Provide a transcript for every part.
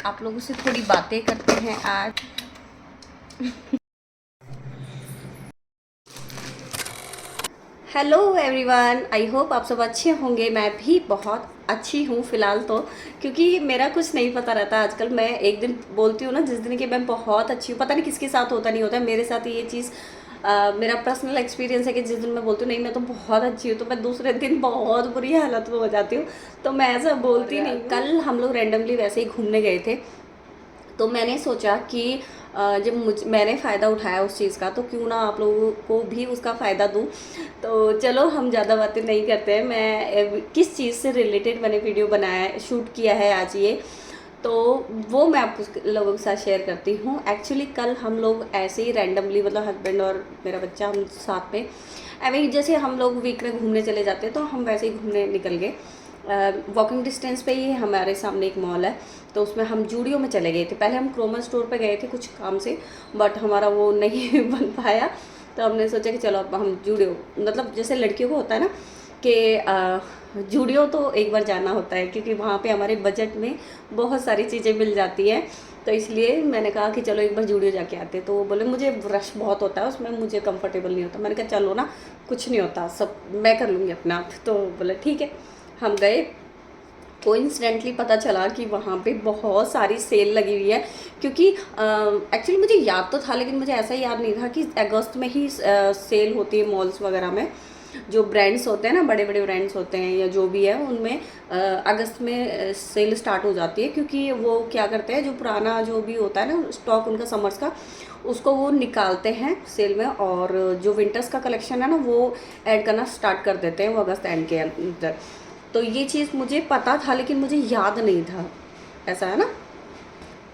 आप लोगों से थोड़ी बातें करते हैं आज। हेलो एवरीवन, आई होप आप सब अच्छे होंगे। मैं भी बहुत अच्छी हूँ फ़िलहाल तो, क्योंकि मेरा कुछ नहीं पता रहता आजकल। मैं एक दिन बोलती हूँ ना जिस दिन कि मैं बहुत अच्छी हूँ, पता नहीं किसके साथ होता नहीं होता, मेरे साथ ये चीज़ मेरा पर्सनल एक्सपीरियंस है कि जिस दिन मैं बोलती हूँ नहीं मैं तो बहुत अच्छी हूँ, तो मैं दूसरे दिन बहुत बुरी हालत में हो जाती हूँ। तो मैं ऐसा बोलती नहीं। कल हम लोग रैंडमली वैसे ही घूमने गए थे, तो मैंने सोचा कि जब मैंने फ़ायदा उठाया उस चीज़ का, तो क्यों ना आप लोगों को भी उसका फ़ायदा दूँ। तो चलो हम ज़्यादा बातें नहीं करते हैं। मैं किस चीज़ से रिलेटेड मैंने वीडियो बनाया शूट किया है आज ये, तो वो मैं आपको लोगों के साथ शेयर करती हूँ। एक्चुअली कल हम लोग ऐसे ही रैंडमली, मतलब हस्बैंड और मेरा बच्चा, हम साथ में ऐसे जैसे हम लोग वीक में घूमने चले जाते हैं, तो हम वैसे ही घूमने निकल गए। वॉकिंग डिस्टेंस पे ही हमारे सामने एक मॉल है, तो उसमें हम जूडियो में चले गए थे। पहले हम क्रोमा स्टोर पे गए थे कुछ काम से, बट हमारा वो नहीं बन पाया। तो हमने सोचा कि चलो अब हम जूडियो, मतलब जैसे लड़कियों को होता है ना कि जूडियो तो एक बार जाना होता है, क्योंकि वहाँ पे हमारे बजट में बहुत सारी चीज़ें मिल जाती हैं। तो इसलिए मैंने कहा कि चलो एक बार जूडियो जाके आते। तो वो बोले मुझे रश बहुत होता है उसमें, मुझे कंफर्टेबल नहीं होता। मैंने कहा चलो ना, कुछ नहीं होता, सब मैं कर लूँगी अपना आप। तो बोले ठीक है, हम गए। कोइंसिडेंटली पता चला कि वहाँ पे बहुत सारी सेल लगी हुई है, क्योंकि एक्चुअली मुझे याद तो था, लेकिन मुझे ऐसा याद नहीं था कि अगस्त में ही सेल होती है मॉल्स वगैरह में। जो ब्रांड्स होते हैं ना, बड़े बड़े ब्रांड्स होते हैं या जो भी है, उनमें अगस्त में सेल स्टार्ट हो जाती है। क्योंकि वो क्या करते हैं, जो पुराना जो भी होता है ना स्टॉक उनका समर्स का, उसको वो निकालते हैं सेल में, और जो विंटर्स का कलेक्शन है ना वो ऐड करना स्टार्ट कर देते हैं वो अगस्त एंड के अंदर। तो ये चीज़ मुझे पता था, लेकिन मुझे याद नहीं था, ऐसा है ना।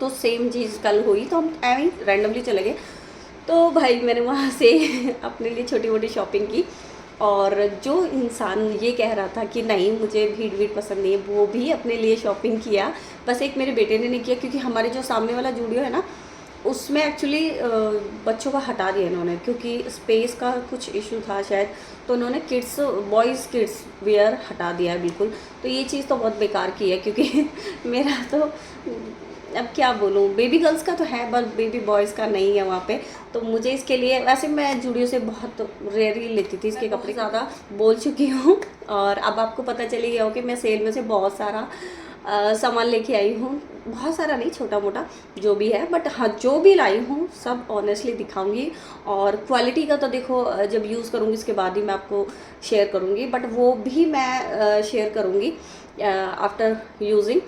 तो सेम चीज़ कल हुई, तो हम ऐसे ही रैंडमली चले गए। तो भाई मैंने वहाँ से अपने लिए छोटी मोटी शॉपिंग की, और जो इंसान ये कह रहा था कि नहीं मुझे भीड़ भीड़ पसंद नहीं है, वो भी अपने लिए शॉपिंग किया। बस एक मेरे बेटे ने नहीं किया, क्योंकि हमारे जो सामने वाला जूडियो है ना, उसमें एक्चुअली बच्चों का हटा दिया इन्होंने, क्योंकि स्पेस का कुछ इशू था शायद। तो उन्होंने किड्स, बॉयज़ किड्स वेयर हटा दिया है बिल्कुल। तो ये चीज़ तो बहुत बेकार की है, क्योंकि मेरा तो अब क्या बोलूँ, बेबी गर्ल्स का तो है बट बेबी बॉयज़ का नहीं है वहाँ पे। तो मुझे इसके लिए, वैसे मैं जूडियो से बहुत रेयरली लेती थी इसके कपड़े, ज़्यादा बोल चुकी हूँ। और अब आपको पता चली गया हो कि मैं सेल में से बहुत सारा सामान लेके आई हूँ। बहुत सारा नहीं, छोटा मोटा जो भी है, बट हाँ जो भी लाई हूँ सब ऑनेस्टली दिखाऊंगी। और क्वालिटी का तो देखो जब यूज़ करूँगी उसके बाद ही मैं आपको शेयर करूँगी, बट वो भी मैं शेयर करूँगी आफ्टर यूजिंग,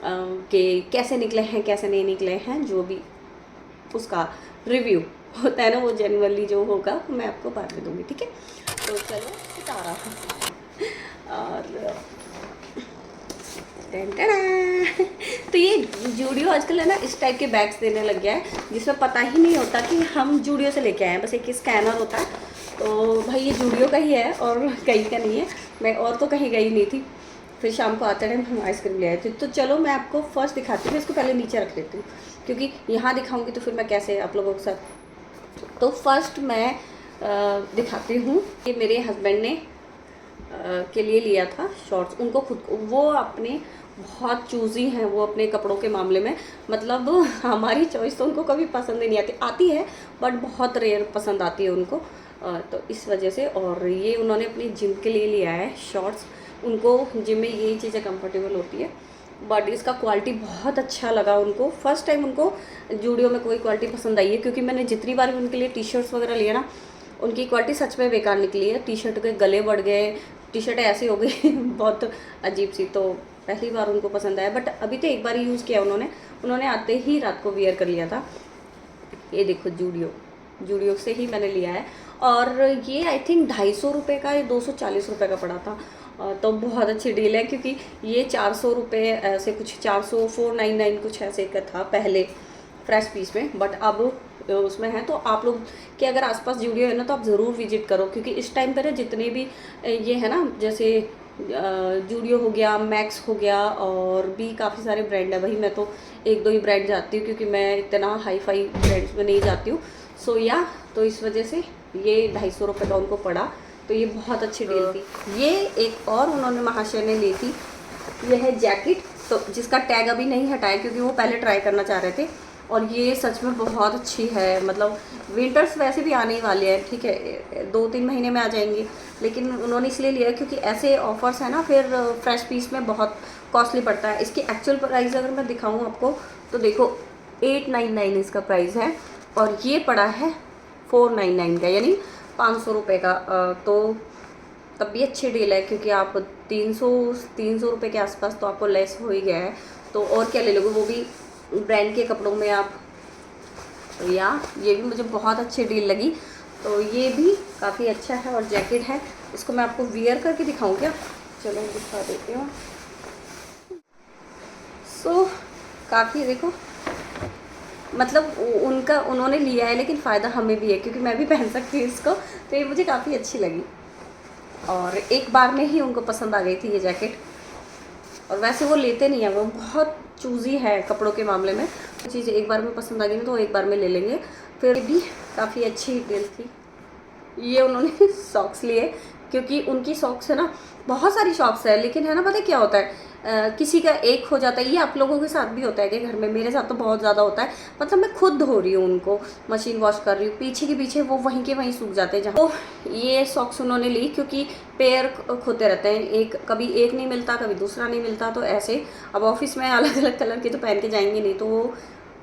कि कैसे निकले हैं कैसे नहीं निकले हैं, जो भी उसका रिव्यू होता है ना, वो जनरली जो होगा मैं आपको बाद में दूँगी, ठीक है। तो चलो सितारा और तो ये जूडियो आजकल है ना इस टाइप के बैग्स देने लग गया है, जिसमें पता ही नहीं होता कि हम जूडियो से लेके आए हैं, बस एक स्कैनर होता है। तो भाई ये जूडियो का ही है और कहीं का नहीं है, मैं और तो कहीं गई नहीं थी। फिर शाम को आते टाइम हम आइसक्रीम ले आए थे। तो चलो मैं आपको फर्स्ट दिखाती हूँ, इसको पहले नीचे रख देती हूँ, क्योंकि यहाँ दिखाऊंगी तो फिर मैं कैसे आप लोगों के साथ। तो फर्स्ट मैं दिखाती हूँ कि मेरे हस्बैंड ने के लिए लिया था शॉर्ट्स। उनको खुद को, वो अपने बहुत चूज़ी हैं वो अपने कपड़ों के मामले में। मतलब हमारी चॉइस तो उनको कभी पसंद ही नहीं आती, आती है बट बहुत रेयर पसंद आती है उनको। तो इस वजह से, और ये उन्होंने अपनी जिम के लिए लिया है शॉर्ट्स। उनको जिम में यही चीज़ें कंफर्टेबल होती है, बट इसका क्वालिटी बहुत अच्छा लगा उनको। फर्स्ट टाइम उनको जूडियो में कोई क्वालिटी पसंद आई है, क्योंकि मैंने जितनी बार उनके लिए टी शर्ट्स वगैरह लिए ना, उनकी क्वालिटी सच में बेकार निकली है। टी शर्ट के गले बढ़ गए, टी शर्ट ऐसी हो गई बहुत अजीब सी। तो पहली बार उनको पसंद आया, बट अभी तो एक बार ही यूज़ किया उन्होंने आते ही रात को वियर कर लिया था। ये देखो जूडियो से ही मैंने लिया है, और ये आई थिंक 250 रुपये का या 240 रुपये का पड़ा था। तो बहुत अच्छी डील है, क्योंकि ये 400 रुपये ऐसे कुछ, 400 499 कुछ ऐसे का था पहले फ्रेश पीस में, बट अब उसमें है। तो आप लोग के अगर आसपास जूडियो है ना, तो आप ज़रूर विजिट करो, क्योंकि इस टाइम पर जितने भी ये है ना, जैसे जूडियो हो गया, मैक्स हो गया, और भी काफ़ी सारे ब्रांड है। भाई मैं तो एक दो ही ब्रांड जाती हूँ, क्योंकि मैं इतना हाई फाई ब्रांड्स में नहीं जाती हूँ। सो या तो इस वजह से ये 250 रुपये का उनको पड़ा। तो ये बहुत अच्छी डील थी। ये एक और उन्होंने महाशय ने ली थी, यह है जैकेट। तो जिसका टैग अभी नहीं हटाया क्योंकि वो पहले ट्राई करना चाह रहे थे। और ये सच में बहुत अच्छी है, मतलब विंटर्स वैसे भी आने ही वाले हैं, ठीक है 2-3 महीने में आ जाएंगी, लेकिन उन्होंने इसलिए लिया क्योंकि ऐसे ऑफर्स है ना, फिर फ्रेश पीस में बहुत कॉस्टली पड़ता है। इसकी एक्चुअल प्राइस अगर मैं दिखाऊँ आपको तो देखो 899 इसका प्राइस है, और ये पड़ा है 499 का, यानी 500 रुपये का। तो तब भी अच्छी डील है क्योंकि आप 300 रुपये के आसपास तो आपको लेस हो ही गया है। तो और क्या ले लोगे, वो भी ब्रांड के कपड़ों में आप। तो ये भी मुझे बहुत अच्छी डील लगी। तो ये भी काफ़ी अच्छा है, और जैकेट है, इसको मैं आपको वियर करके दिखाऊं क्या? चलो दिखा देती हूँ। सो काफ़ी देखो, मतलब उन्होंने लिया है लेकिन फ़ायदा हमें भी है क्योंकि मैं भी पहन सकती हूँ इसको। तो ये मुझे काफ़ी अच्छी लगी, और एक बार में ही उनको पसंद आ गई थी ये जैकेट। और वैसे वो लेते नहीं है, वो बहुत चूज़ी है कपड़ों के मामले में। चीज़ें एक बार में पसंद आ गई ना तो एक बार में ले लेंगे। फिर भी काफ़ी अच्छी डील थी। ये उन्होंने सॉक्स लिए क्योंकि उनकी सॉक्स है ना, बहुत सारी शॉप्स है, लेकिन है ना पता क्या होता है, किसी का एक हो जाता है। ये आप लोगों के साथ भी होता है कि घर में, मेरे साथ तो बहुत ज़्यादा होता है। मतलब मैं खुद धो रही हूँ उनको, मशीन वॉश कर रही हूँ, पीछे के पीछे वो वहीं के वहीं सूख जाते हैं जहाँ। तो ये सॉक्स उन्होंने ली क्योंकि पेयर खोते रहते हैं, एक कभी एक नहीं मिलता, कभी दूसरा नहीं मिलता, तो ऐसे अब ऑफिस में अलग अलग कलर के तो पहन के जाएंगे नहीं, तो वो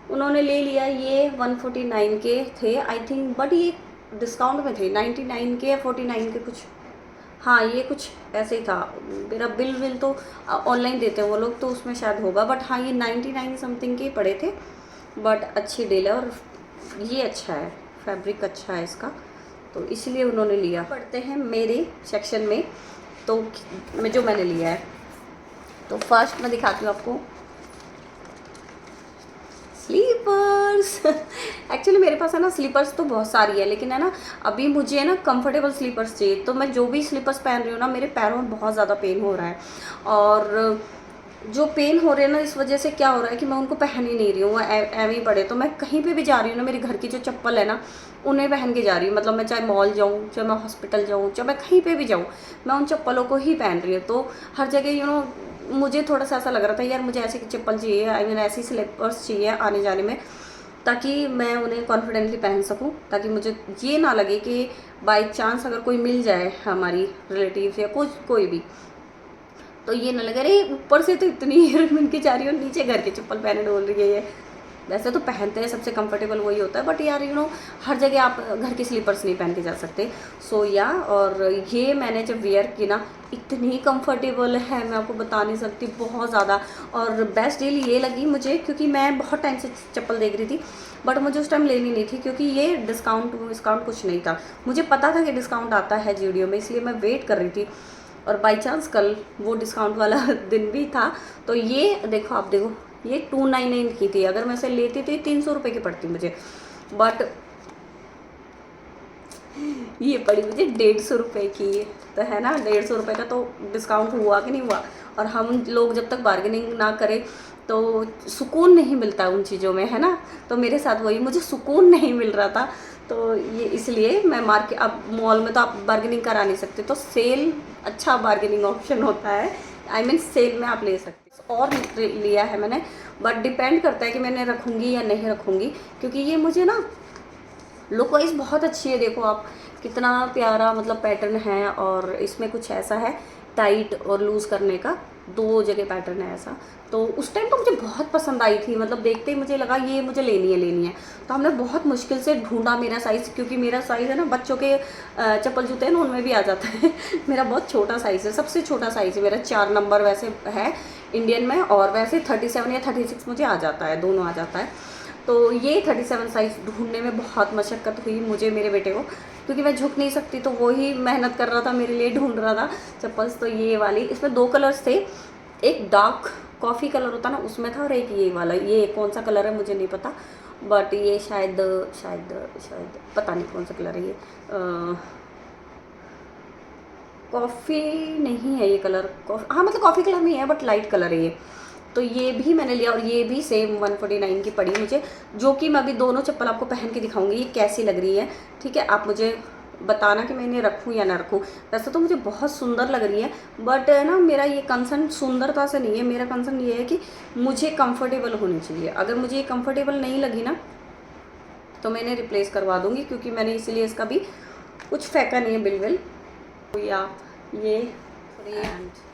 उन्होंने ले लिया। ये 149 के थे आई थिंक, बट ये डिस्काउंट में थे, 99 के या 49 के कुछ, हाँ ये कुछ ऐसे ही था। मेरा बिल तो ऑनलाइन देते हैं वो लोग, तो उसमें शायद होगा, बट हाँ ये 99 समथिंग के पड़े थे। बट अच्छी डील है, और ये अच्छा है, फैब्रिक अच्छा है इसका, तो इसलिए उन्होंने लिया। पढ़ते हैं मेरे सेक्शन में, तो जो मैंने लिया है, तो फर्स्ट मैं दिखाती हूँ आपको स्लीपर्स। एक्चुअली मेरे पास है ना स्लीपर्स तो बहुत सारी है, लेकिन है ना अभी मुझे ना कंफर्टेबल स्लीपर्स चाहिए। तो मैं जो भी स्लीपर्स पहन रही हूँ ना, मेरे पैरों में बहुत ज़्यादा पेन हो रहा है, और जो पेन हो रहे हैं ना, इस वजह से क्या हो रहा है कि मैं उनको पहन ही नहीं रही हूँ, वो एम ही पड़े। तो मैं कहीं पे भी जा रही हूँ ना, मेरे घर की जो चप्पल है ना, उन्हें पहन के जा रही हूँ। मतलब मैं चाहे मॉल जाऊँ, चाहे मैं हॉस्पिटल जाऊँ, चाहे मैं कहीं पे भी जाऊँ, मैं उन चप्पलों को ही पहन रही हूँ। तो हर जगह मुझे थोड़ा सा ऐसा लग रहा था यार, मुझे ऐसी चप्पल चाहिए, आई मीन ऐसी स्लीपर्स चाहिए आने जाने में, ताकि मैं उन्हें कॉन्फिडेंटली पहन सकूं, ताकि मुझे ये ना लगे कि बाय चांस अगर कोई मिल जाए, हमारी रिलेटिव या कोई भी, तो ये ना लगे अरे ऊपर से तो इतनी हीरोइन बन के जा रही हो, नीचे घर के चप्पल पहने डोल रही है ये। वैसे तो पहनते हैं, सबसे कंफर्टेबल वही होता है, बट यार हर जगह आप घर के स्लीपर्स नहीं पहन के जा सकते। सो और ये मैंने जब वेयर की ना, इतनी कंफर्टेबल है, मैं आपको बता नहीं सकती, बहुत ज़्यादा। और बेस्ट डील ये लगी मुझे क्योंकि मैं बहुत टाइम से चप्पल देख रही थी, बट मुझे उस टाइम लेनी नहीं थी क्योंकि ये डिस्काउंट कुछ नहीं था। मुझे पता था कि डिस्काउंट आता है जुडियो में, इसलिए मैं वेट कर रही थी, और बाई चांस कल वो डिस्काउंट वाला दिन भी था। तो ये देखो, आप देखो, ये 299 की थी, अगर मैं इसे लेती तो ये 300 रुपये की पड़ती मुझे, बट ये पड़ी मुझे 150 रुपये की। तो है ना, 150 रुपये का तो डिस्काउंट हुआ कि नहीं हुआ। और हम लोग जब तक बार्गेनिंग ना करें तो सुकून नहीं मिलता उन चीज़ों में, है ना। तो मेरे साथ वही, मुझे सुकून नहीं मिल रहा था, तो ये इसलिए मैं मार्केट, अब मॉल में तो आप बार्गेनिंग करा नहीं सकते, तो सेल अच्छा बार्गेनिंग ऑप्शन होता है, आई मीन सेल में आप ले सकते। और लिया है मैंने, बट डिपेंड करता है कि मैंने रखूँगी या नहीं रखूँगी, क्योंकि ये मुझे ना लुक वाइज बहुत अच्छी है। देखो आप, कितना प्यारा मतलब पैटर्न है, और इसमें कुछ ऐसा है टाइट और लूज़ करने का, 2 जगह पैटर्न है ऐसा। तो उस टाइम तो मुझे बहुत पसंद आई थी, मतलब देखते ही मुझे लगा ये मुझे लेनी है। तो हमने बहुत मुश्किल से ढूंढा मेरा साइज़, क्योंकि मेरा साइज़ है ना, बच्चों के चप्पल जूते हैं ना, उनमें भी आ जाता है। मेरा बहुत छोटा साइज़ है, सबसे छोटा साइज़ है मेरा, 4 नंबर वैसे है इंडियन में, और वैसे 37 या 36 मुझे आ जाता है, दोनों आ जाता है। तो ये 37 साइज़ ढूंढने में बहुत मशक्क़त हुई मुझे, मेरे बेटे को, क्योंकि मैं झुक नहीं सकती, तो वो ही मेहनत कर रहा था मेरे लिए, ढूंढ रहा था चप्पल्स। तो ये वाली, इसमें 2 कलर्स थे, एक डार्क कॉफ़ी कलर होता ना उसमें था, और एक ये वाला, ये कौन सा कलर है मुझे नहीं पता, बट ये शायद पता नहीं कौन सा कलर है ये, कॉफ़ी नहीं है ये कलर, हाँ मतलब कॉफ़ी कलर नहीं है, बट लाइट कलर है ये। तो ये भी मैंने लिया, और ये भी सेम 149 की पड़ी मुझे, जो कि मैं अभी दोनों चप्पल आपको पहन के दिखाऊंगी ये कैसी लग रही है। ठीक है, आप मुझे बताना कि मैं इन्हें रखूँ या ना रखूँ। वैसे तो मुझे बहुत सुंदर लग रही है, बट है ना, मेरा ये कंसर्न सुंदरता से नहीं है, मेरा कंसर्न ये है कि मुझे कंफर्टेबल होनी चाहिए। अगर मुझे ये कंफर्टेबल नहीं लगी ना तो मैं इन्हें रिप्लेस करवा दूँगी, क्योंकि मैंने इसीलिए इसका भी कुछ फेंका नहीं है बिल। या ये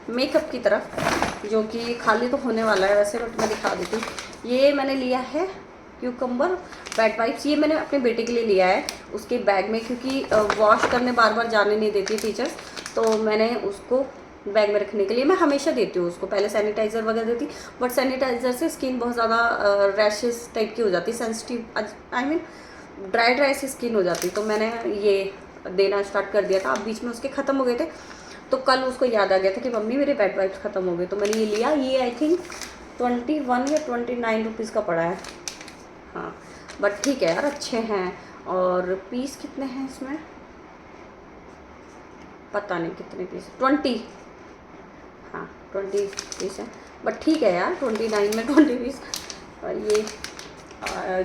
मेकअप की तरफ, जो कि खाली तो होने वाला है वैसे, बट मैं दिखा देती हूँ। ये मैंने लिया है क्यूकम्बर वेट वाइप्स, ये मैंने अपने बेटे के लिए लिया है उसके बैग में, क्योंकि वॉश करने बार बार जाने नहीं देती टीचर्स, तो मैंने उसको बैग में रखने के लिए मैं हमेशा देती हूँ उसको। पहले सैनिटाइज़र वगैरह देती, बट सैनिटाइज़र से स्किन बहुत ज़्यादा रैशेस टाइप की हो जाती, सेंसिटिव, आई मीन ड्राई सी स्किन हो जाती, तो मैंने ये देना स्टार्ट कर दिया था। अब बीच में उसके ख़त्म हो गए थे, तो कल उसको याद आ गया था कि मम्मी मेरे वेट वाइप्स ख़त्म हो गए, तो मैंने ये लिया। ये आई थिंक 21 या 29 रुपीज़ का पड़ा है। हाँ, बट ठीक है यार, अच्छे हैं। और पीस कितने हैं इसमें पता नहीं, कितने पीस, 20, हाँ 20 पीस है, बट ठीक है यार, 29 में 20 पीस। और ये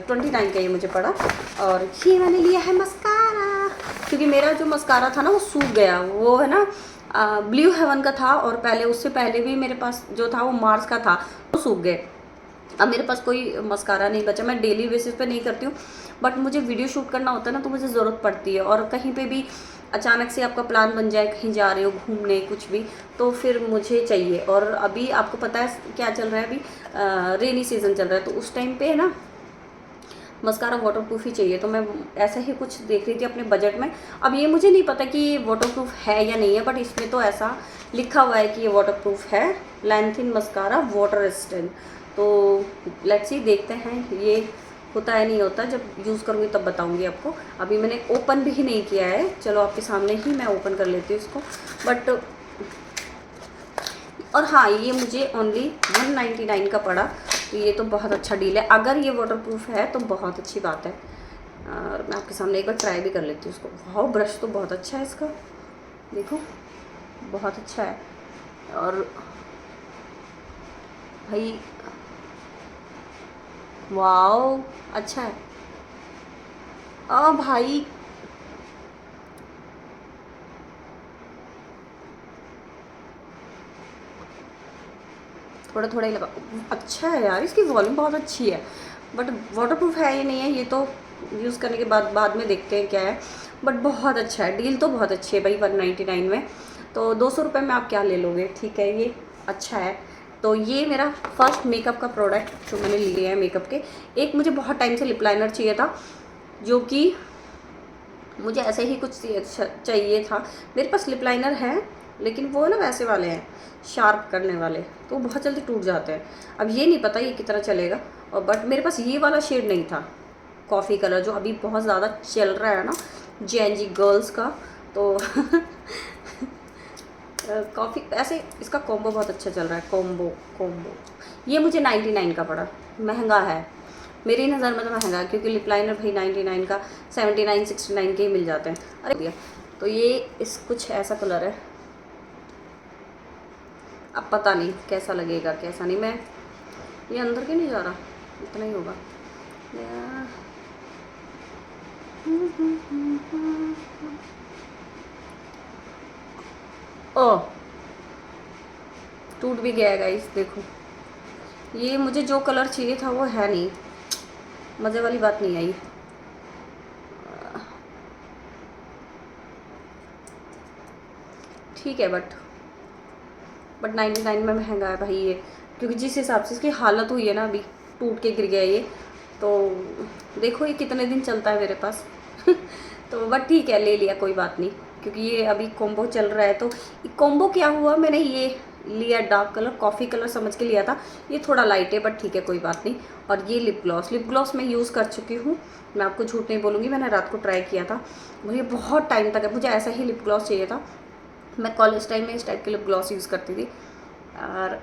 29 का ये मुझे पड़ा। और ये मैंने लिया है मस्कारा, क्योंकि मेरा जो मस्कारा था ना वो सूख गया, वो है ना ब्लू हेवन का था, और पहले उससे पहले भी मेरे पास जो था वो मार्स का था, वो सूख गए। अब मेरे पास कोई मस्कारा नहीं बचा। मैं डेली बेसिस पे नहीं करती हूँ, बट मुझे वीडियो शूट करना होता है ना, तो मुझे ज़रूरत पड़ती है, और कहीं पे भी अचानक से आपका प्लान बन जाए, कहीं जा रहे हो घूमने कुछ भी, तो फिर मुझे चाहिए। और अभी आपको पता है क्या चल रहा है, अभी रेनी सीज़न चल रहा है, तो उस टाइम पे है ना मस्कारा वाटर प्रूफ ही चाहिए, तो मैं ऐसा ही कुछ देख रही थी अपने बजट में। अब ये मुझे नहीं पता कि ये वाटर प्रूफ है या नहीं है, बट इसमें तो ऐसा लिखा हुआ है कि ये वाटर प्रूफ है, लैंथिन मस्कारा वाटर रेजिस्टेंट। तो लेट्स सी, देखते हैं ये होता है नहीं होता, जब यूज़ करूँगी तब बताऊँगी आपको। अभी मैंने ओपन भी नहीं किया है, चलो आपके सामने ही मैं ओपन कर लेती हूँ इसको। बट और हाँ, ये मुझे ओनली 199 का पड़ा, तो ये तो बहुत अच्छा डील है। अगर ये वाटर प्रूफ है तो बहुत अच्छी बात है। और मैं आपके सामने एक बार ट्राई भी कर लेती हूँ उसको। वाह, ब्रश तो बहुत अच्छा है इसका, देखो बहुत अच्छा है। और भाई वाओ, अच्छा है। भाई थोड़ा थोड़ा ही लगा, अच्छा है यार, इसकी वॉल्यूम बहुत अच्छी है। बट वाटर प्रूफ है या नहीं है ये तो यूज़ करने के बाद में देखते हैं क्या है। बट बहुत अच्छा है, डील तो बहुत अच्छी है भाई, 199 में। तो 200 रुपये में आप क्या ले लोगे, ठीक है, ये अच्छा है। तो ये मेरा फर्स्ट मेकअप का प्रोडक्ट जो मैंने लिए है मेकअप के। एक मुझे बहुत टाइम से लिप लाइनर चाहिए था, जो कि मुझे ऐसे ही कुछ चाहिए था। मेरे पास लिप लाइनर है, लेकिन वो ना वैसे वाले हैं, शार्प करने वाले, तो बहुत जल्दी टूट जाते हैं। अब ये नहीं पता ये कितना चलेगा। और बट मेरे पास ये वाला शेड नहीं था, कॉफ़ी कलर, जो अभी बहुत ज़्यादा चल रहा है ना जेएनजी गर्ल्स का, तो कॉफ़ी ऐसे इसका कॉम्बो बहुत अच्छा चल रहा है। कॉम्बो ये मुझे 99 का पड़ा, महंगा है मेरी नज़र में, तो महंगा है, क्योंकि लिप लाइनर भाई 99 का 79 69 के ही मिल जाते हैं। अरे भैया, तो ये इस कुछ ऐसा कलर है, अब पता नहीं कैसा लगेगा कैसा नहीं। मैं ये अंदर क्यों नहीं जा रहा, इतना ही होगा। ओ, टूट भी गया है गाइस, देखो। ये मुझे जो कलर चाहिए था वो है नहीं, मज़े वाली बात नहीं आई। ठीक है, बट 99 में महंगा है भाई ये, क्योंकि जिस हिसाब से इसकी हालत हुई है ना, अभी टूट के गिर गया ये, तो देखो ये कितने दिन चलता है मेरे पास। तो बट ठीक है, ले लिया, कोई बात नहीं, क्योंकि ये अभी कॉम्बो चल रहा है। तो कॉम्बो क्या हुआ, मैंने ये लिया डार्क कलर, कॉफ़ी कलर समझ के लिया था। ये थोड़ा लाइट है, बट ठीक है, कोई बात नहीं। और ये लिप ग्लॉस मैं यूज़ कर चुकी हूँ, मैं आपको झूठ नहीं बोलूँगी, मैंने रात को ट्राई किया था। मुझे बहुत टाइम तक मुझे ऐसा ही लिप ग्लॉस चाहिए था। मैं कॉलेज टाइम में इस टाइप के लिप ग्लॉस यूज़ करती थी, और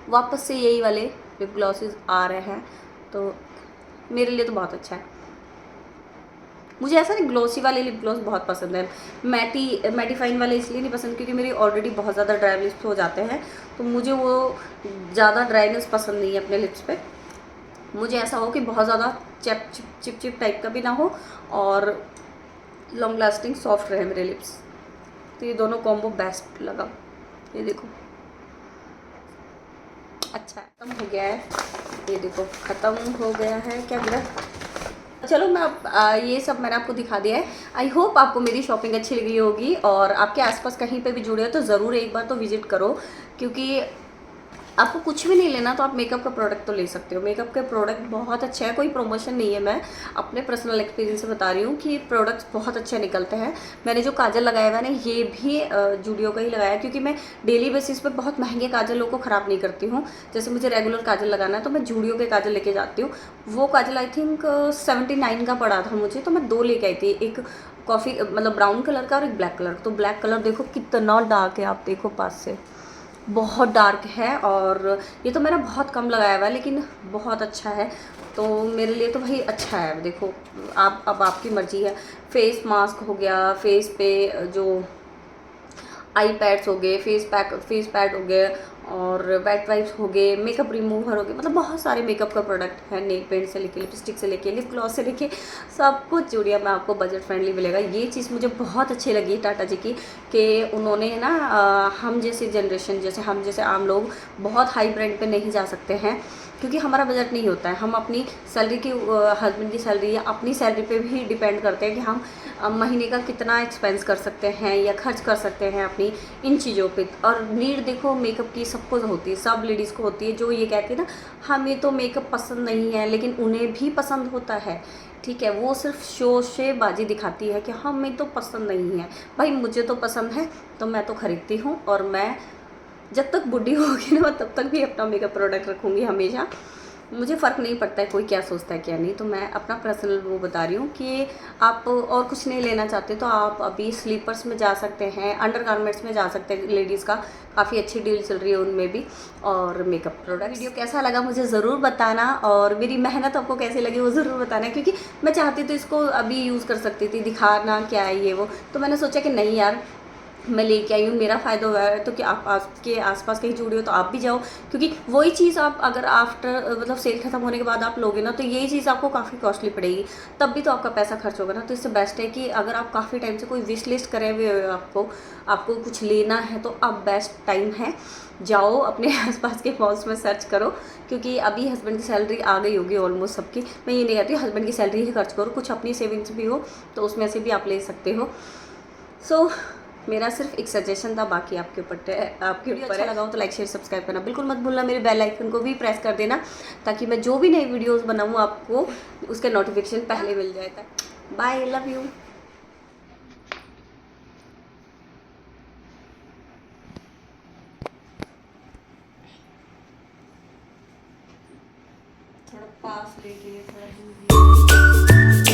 वापस से यही वाले लिप ग्लॉसेस आ रहे हैं, तो मेरे लिए तो बहुत अच्छा है। मुझे ऐसा नहीं, ग्लॉसी वाले लिप ग्लॉस बहुत पसंद है। मैटिफाइन वाले इसलिए नहीं पसंद, क्योंकि मेरी ऑलरेडी बहुत ज़्यादा ड्राई लिप्स हो जाते हैं, तो मुझे वो ज़्यादा ड्राइनेस पसंद नहीं है अपने लिप्स पे। मुझे ऐसा हो कि बहुत ज़्यादा चिप चिप टाइप का भी ना हो, और लॉन्ग लास्टिंग, सॉफ्ट रहे मेरे लिप्स। तो ये दोनों कॉम्बो बेस्ट लगा। ये देखो, अच्छा है, खत्म हो गया है। ये देखो ख़त्म हो गया है। क्या गिरा? चलो मैं अब ये सब मैंने आपको दिखा दिया है। आई होप आपको मेरी शॉपिंग अच्छी लगी होगी, और आपके आसपास कहीं पे भी जुड़े हो तो ज़रूर एक बार तो विजिट करो, क्योंकि आपको कुछ भी नहीं लेना तो आप मेकअप का प्रोडक्ट तो ले सकते हो। मेकअप के प्रोडक्ट बहुत अच्छे हैं, कोई प्रमोशन नहीं है, मैं अपने पर्सनल एक्सपीरियंस से बता रही हूँ कि प्रोडक्ट्स बहुत अच्छे निकलते हैं। मैंने जो काजल लगाया हुआ है ना, ये भी जूडियो का ही लगाया, क्योंकि मैं डेली बेसिस पे बहुत महंगे काजलों को ख़राब नहीं करती हूँ। जैसे मुझे रेगुलर काजल लगाना है तो मैं जूडियो के काजल लेके जाती हूँ। वो काजल आई थिंक 79 का पड़ा था मुझे, तो मैं 2 लेके आई थी, एक कॉफ़ी मतलब ब्राउन कलर का और एक ब्लैक कलर। तो ब्लैक कलर देखो कितना डार्क है, आप देखो पास से बहुत डार्क है, और ये तो मैंने बहुत कम लगाया हुआ है लेकिन बहुत अच्छा है। तो मेरे लिए तो भाई अच्छा है। देखो आप, अब आपकी मर्ज़ी है। फेस मास्क हो गया, फेस पे जो आई पैड्स हो गए, फेस पैड हो गए, और वेट वाइप्स हो गए, मेकअप रिमूवर हो गए, मतलब बहुत सारे मेकअप का प्रोडक्ट है। नेल पेंट से लेके लिपस्टिक से लेके लिप ग्लॉस से लेके सब कुछ जूडियो में आपको बजट फ्रेंडली मिलेगा। ये चीज़ मुझे बहुत अच्छी लगी टाटा जी की, कि उन्होंने ना हम जैसी जनरेशन, जैसे हम जैसे आम लोग बहुत हाई ब्रांड पे नहीं जा सकते हैं, क्योंकि हमारा बजट नहीं होता है। हम अपनी सैलरी की, हस्बैंड की सैलरी या अपनी सैलरी पे भी डिपेंड करते हैं कि हम महीने का कितना एक्सपेंस कर सकते हैं या खर्च कर सकते हैं अपनी इन चीज़ों पे। और नीड देखो मेकअप की सबको होती है, सब लेडीज़ को होती है, जो ये कहती है ना हमें तो मेकअप पसंद नहीं है, लेकिन उन्हें भी पसंद होता है। ठीक है, वो सिर्फ शो से बाजी दिखाती है कि हमें तो पसंद नहीं है। भाई मुझे तो पसंद है तो मैं तो ख़रीदती हूँ, और मैं जब तक बुढ़ी होगी ना तब तक भी अपना मेकअप प्रोडक्ट रखूँगी हमेशा। मुझे फ़र्क नहीं पड़ता है कोई क्या सोचता है क्या नहीं। तो मैं अपना पर्सनल वो बता रही हूँ कि आप और कुछ नहीं लेना चाहते तो आप अभी स्लीपर्स में जा सकते हैं, अंडरगारमेंट्स में जा सकते हैं। लेडीज़ का काफ़ी अच्छी डील चल रही है उनमें भी। और मेकअप प्रोडक्ट वीडियो कैसा लगा मुझे ज़रूर बताना, और मेरी मेहनत आपको कैसी लगी वो ज़रूर बताना, क्योंकि मैं चाहती तो इसको अभी यूज़ कर सकती थी, दिखाना क्या है ये वो। तो मैंने सोचा कि नहीं यार, मैं लेके आई हूँ, मेरा फ़ायदा हुआ है तो कि आप आपके आसपास कहीं जुड़े हो तो आप भी जाओ, क्योंकि वही चीज़ आप अगर आफ्टर मतलब सेल ख़त्म होने के बाद आप लोगे ना, तो यही चीज़ आपको काफ़ी कॉस्टली पड़ेगी, तब भी तो आपका पैसा खर्च होगा ना। तो इससे बेस्ट है कि अगर आप काफ़ी टाइम से कोई विश लिस्ट करे हुए हो, आपको कुछ लेना है, तो अब बेस्ट टाइम है, जाओ अपने आसपास के मॉल्स में सर्च करो, क्योंकि अभी हस्बैंड की सैलरी आ गई होगी ऑलमोस्ट सबकी। मैं ये नहीं कहती हस्बैंड की सैलरी ही खर्च करो, कुछ अपनी सेविंग्स भी हो तो उसमें से भी आप ले सकते हो। सो मेरा सिर्फ एक सजेशन था, बाकी आपके ऊपर आपके ऊपर अच्छा लगा हो तो लाइक शेयर सब्सक्राइब करना बिल्कुल मत भूलना। मेरे बेल आइकन को भी प्रेस कर देना, ताकि मैं जो भी नई वीडियोस बनाऊँ आपको उसके नोटिफिकेशन पहले मिल जाए। Bye, love you. थोड़ा पास लेके थोड़ा दूर